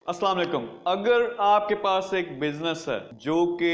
अस्सलाम वालेकुम। अगर आपके पास एक बिजनेस है जो कि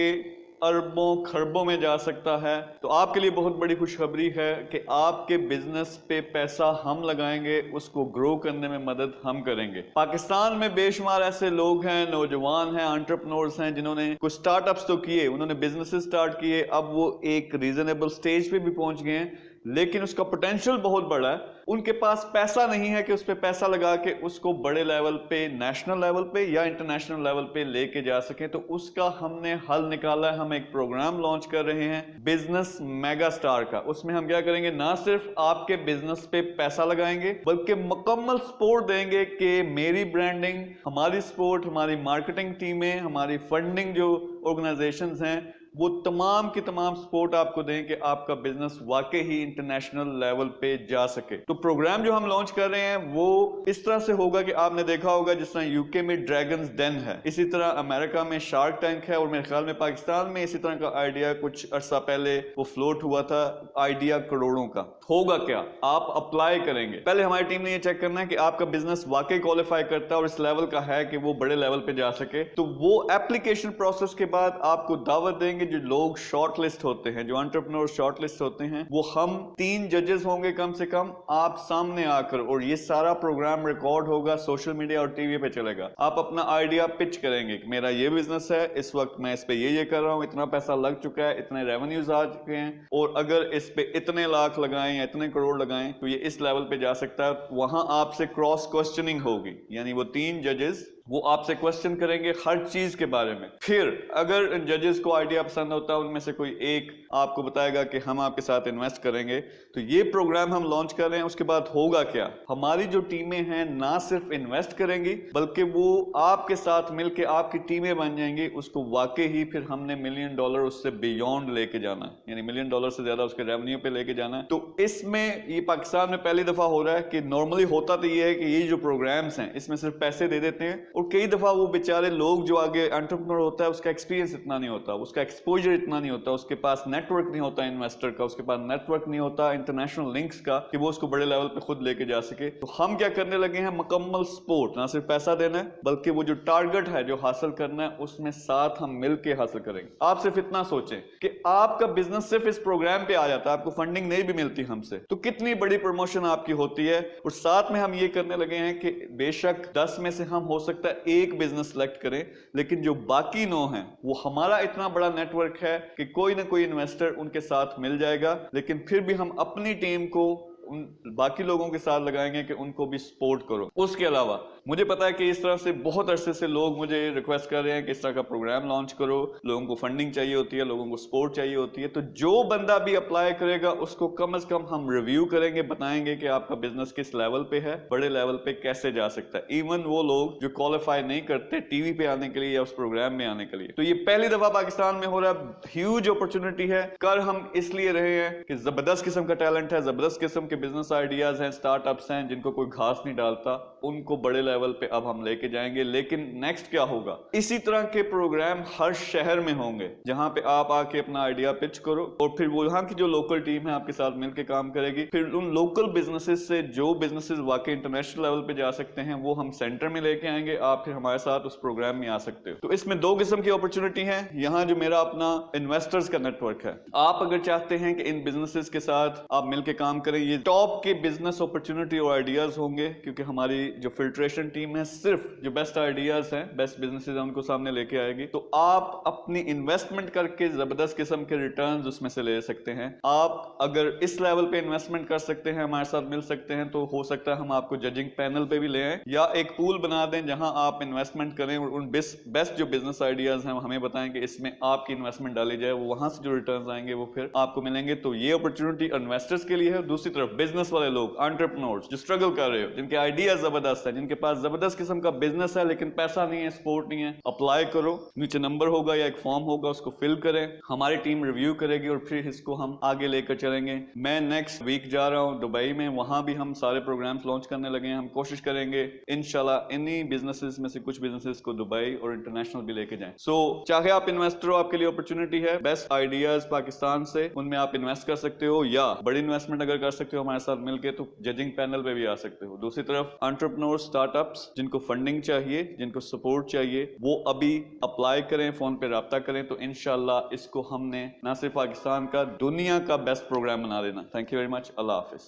अरबों खरबों में जा सकता है तो आपके लिए बहुत बड़ी खुशखबरी है कि आपके बिजनेस पे पैसा हम लगाएंगे, उसको ग्रो करने में मदद हम करेंगे। पाकिस्तान में बेशुमार ऐसे लोग हैं, नौजवान हैं, एंटरप्रेन्योर्स हैं जिन्होंने कुछ स्टार्टअप्स तो किए, उन्होंने बिजनेसेस स्टार्ट किए, अब वो एक रीजनेबल स्टेज पे भी पहुंच गए हैं, लेकिन उसका पोटेंशियल बहुत बड़ा है। उनके पास पैसा नहीं है कि उस पर पैसा लगा के उसको बड़े लेवल पे, नेशनल लेवल पे या इंटरनेशनल लेवल पे लेके जा सकें। तो उसका हमने हल निकाला है। हम एक प्रोग्राम लॉन्च कर रहे हैं बिजनेस मेगा स्टार का। उसमें हम क्या करेंगे, ना सिर्फ आपके बिजनेस पे पैसा लगाएंगे बल्कि मुकम्मल सपोर्ट देंगे कि मेरी ब्रांडिंग, हमारी सपोर्ट, हमारी मार्केटिंग टीमें, हमारी फंडिंग जो ऑर्गेनाइजेशंस हैं वो तमाम की तमाम सपोर्ट आपको दें कि आपका बिजनेस वाकई ही इंटरनेशनल लेवल पे जा सके। तो प्रोग्राम जो हम लॉन्च कर रहे हैं वो इस तरह से होगा कि आपने देखा होगा जिस तरह यूके में ड्रैगन्स डेन है, इसी तरह अमेरिका में शार्क टैंक है, और मेरे ख्याल में पाकिस्तान में इसी तरह का आइडिया कुछ अरसा पहले वो फ्लोट हुआ था, आइडिया करोड़ों का। होगा क्या, आप अप्लाई करेंगे, पहले हमारी टीम ने ये चेक करना है कि आपका बिजनेस वाकई क्वालिफाई करता है और इस लेवल का है कि वो बड़े लेवल पे जा सके। तो वो एप्लीकेशन प्रोसेस के बाद आपको दावत देंगे। जो लोग शॉर्ट लिस्ट होते हैं, जो एंटरप्रेन्योर शॉर्ट लिस्ट होते हैं, वो हम 3 जजेस होंगे कम से कम आप सामने आकर, और ये सारा प्रोग्राम रिकॉर्ड होगा, सोशल मीडिया और टीवी पे चलेगा। आप अपना आइडिया पिच करेंगे कि मेरा ये बिजनेस है, इस वक्त मैं इस पे ये कर रहा हूँ, इतना पैसा लग चुका है, इतने रेवेन्यूज आ चुके हैं, और अगर इस पे इतने लाख लगाएं या इतने करोड़ लगाएं तो ये इस लेवल पे जा सकता है। वहां आपसे क्रॉस क्वेश्चनिंग होगी, यानी वो 3 जजेस वो आपसे क्वेश्चन करेंगे हर चीज के बारे में। फिर अगर इन जजेस को आइडिया पसंद होता है, उनमें से कोई एक आपको बताएगा कि हम आपके साथ इन्वेस्ट करेंगे। तो ये प्रोग्राम हम लॉन्च कर रहे हैं। उसके बाद होगा क्या, हमारी जो टीमें हैं ना सिर्फ इन्वेस्ट करेंगी बल्कि वो आपके साथ मिलकर आपकी टीमें बन जाएंगी। उसको वाकई ही फिर हमने $1 मिलियन उससे बियॉन्ड लेके जाना है, यानी $1 मिलियन से ज्यादा उसके रेवेन्यू पे लेके जाना है। तो इसमें ये पाकिस्तान में पहली दफा हो रहा है कि नॉर्मली होता तो ये है कि ये जो प्रोग्राम्स हैं इसमें सिर्फ पैसे दे देते हैं, और कई दफा वो बेचारे लोग जो आगे एंटरप्रेन्योर होता है उसका एक्सपीरियंस इतना नहीं होता, उसका एक्सपोजर इतना नहीं होता, उसके पास नेटवर्क नहीं होता इन्वेस्टर का, उसके पास नेटवर्क नहीं होता इंटरनेशनल लिंक्स का कि वो उसको बड़े लेवल पे खुद लेके जा सके। तो हम क्या करने लगे हैं, मुकम्मल सपोर्ट, ना सिर्फ पैसा देना है बल्कि वो जो टारगेट है जो हासिल करना है उसमें साथ हम मिलके हासिल करेंगे। आप सिर्फ इतना सोचें कि आपका बिजनेस सिर्फ इस प्रोग्राम पे आ जाता है, आपको फंडिंग नहीं भी मिलती हमसे, तो कितनी बड़ी प्रमोशन आपकी होती है। और साथ में हम ये करने लगे हैं कि बेशक 10 में से हम हो सकता है एक बिजनेस सेलेक्ट करें, लेकिन जो बाकी 9 हैं वो हमारा इतना बड़ा नेटवर्क है कि कोई ना कोई इन्वेस्टर उनके साथ मिल जाएगा। लेकिन फिर भी हम अपनी टीम को उन बाकी लोगों के साथ लगाएंगे कि उनको भी सपोर्ट करो। उसके अलावा मुझे पता है कि इस तरह से बहुत अरसे से लोग मुझे रिक्वेस्ट कर रहे हैं कि इस तरह का प्रोग्राम लॉन्च करो, लोगों को फंडिंग चाहिए होती है, लोगों को सपोर्ट चाहिए होती है। तो जो बंदा भी अप्लाई करेगा उसको कम से कम हम रिव्यू करेंगे, बताएंगे कि आपका बिजनेस किस लेवल पे है, बड़े लेवल पे कैसे जा सकता है। इवन वो लोग जो क्वालिफाई नहीं करते टीवी पे आने के लिए या उस प्रोग्राम में आने के लिए। तो ये पहली दफा पाकिस्तान में हो रहा है, ह्यूज अपॉर्चुनिटी है। कर हम इसलिए रहे हैं कि जबरदस्त किस्म का टैलेंट है, जबरदस्त किस्म के बिजनेस आइडियाज हैं, स्टार्टअप्स हैं जिनको कोई घास नहीं डालता, उनको बड़े लेवल पे अब हम लेके जाएंगे। लेकिन नेक्स्ट क्या होगा, इसी तरह के प्रोग्राम हर शहर में होंगे जहां पे आप आके अपना आइडिया पिच करो, और फिर वो यहाँ की जो लोकल टीम है आपके साथ मिलकर काम करेगी। फिर उन लोकल बिजनेसेस से जो बिजनेसेस वाकई इंटरनेशनल लेवल पे जा सकते हैं वो हम सेंटर में लेके आएंगे, आप फिर हमारे साथ उस प्रोग्राम में आ सकते हो। तो इसमें 2 किस्म की अपॉर्चुनिटी है। यहाँ जो मेरा अपना इन्वेस्टर्स का नेटवर्क है, आप अगर चाहते हैं कि इन बिजनेसेस के साथ आप मिलकर काम करें, ये टॉप के बिजनेस अपॉर्चुनिटी और आइडियाज होंगे, क्योंकि हमारी जो फिल्ट्रेशन टीम है सिर्फ जो बेस्ट आइडियाज हैं, बेस्ट बिजनेसेस उनको सामने लेके आएगी। तो आप अपनी इन्वेस्टमेंट करके जबरदस्त किस्म के रिटर्न्स उसमें से ले सकते हैं। आप अगर इस लेवल पे इन्वेस्टमेंट कर सकते हैं, हमारे साथ मिल सकते हैं, तो हो सकता है हम आपको जजिंग पैनल पे भी ले आए, या एक पूल बना दें जहां आप इन्वेस्टमेंट करें और उन बेस्ट जो बिजनेस आइडियाज हैं हमें बताएं कि इसमें आपकी इन्वेस्टमेंट डाली जाए, वो वहां से जो रिटर्न्स आएंगे वो फिर आपको मिलेंगे। तो ये अपॉर्चुनिटी इन्वेस्टर्स के लिए है। दूसरी तरफ बिजनेस वाले लोग, एंटरप्रेन्योर्स जो स्ट्रगल कर रहे हो, जिनके आइडिया जबरदस्त है, जिनके पास जबरदस्त किस्म का बिजनेस है लेकिन पैसा नहीं है, सपोर्ट नहीं है, अप्लाई करो। नीचे नंबर होगा या एक फॉर्म होगा, उसको फिल करें, हमारी टीम रिव्यू करेगी और फिर इसको हम आगे लेकर चलेंगे। मैं नेक्स्ट वीक जा रहा हूं दुबई में, वहां भी हम सारे प्रोग्राम्स लॉन्च करने लगे हैं। हम कोशिश करेंगे इंशाल्लाह इन्हीं बिजनेसेस में से कुछ बिजनेसेस को दुबई और इंटरनेशनल भी लेके जाएं। सो चाहे आप इन्वेस्टर हो, आपके लिए अपॉर्चुनिटी है, बेस्ट आइडियाज पाकिस्तान से, उनमें आप इन्वेस्ट कर सकते हो, या बड़ी इन्वेस्टमेंट अगर कर सकते हो हमारे साथ मिलकर तो जजिंग पैनल पे भी आ सकते हो। दूसरी तरफ एंटरप्रेन्योर, स्टार्टअप اپس جن کو فنڈنگ چاہیے، جن کو سپورٹ چاہیے، وہ ابھی اپلائی کریں، فون پہ رابطہ کریں، تو انشاءاللہ اس کو ہم نے نہ صرف پاکستان کا، دنیا کا بیسٹ پروگرام بنا دینا۔ تھینک یو ویری مچ، اللہ حافظ۔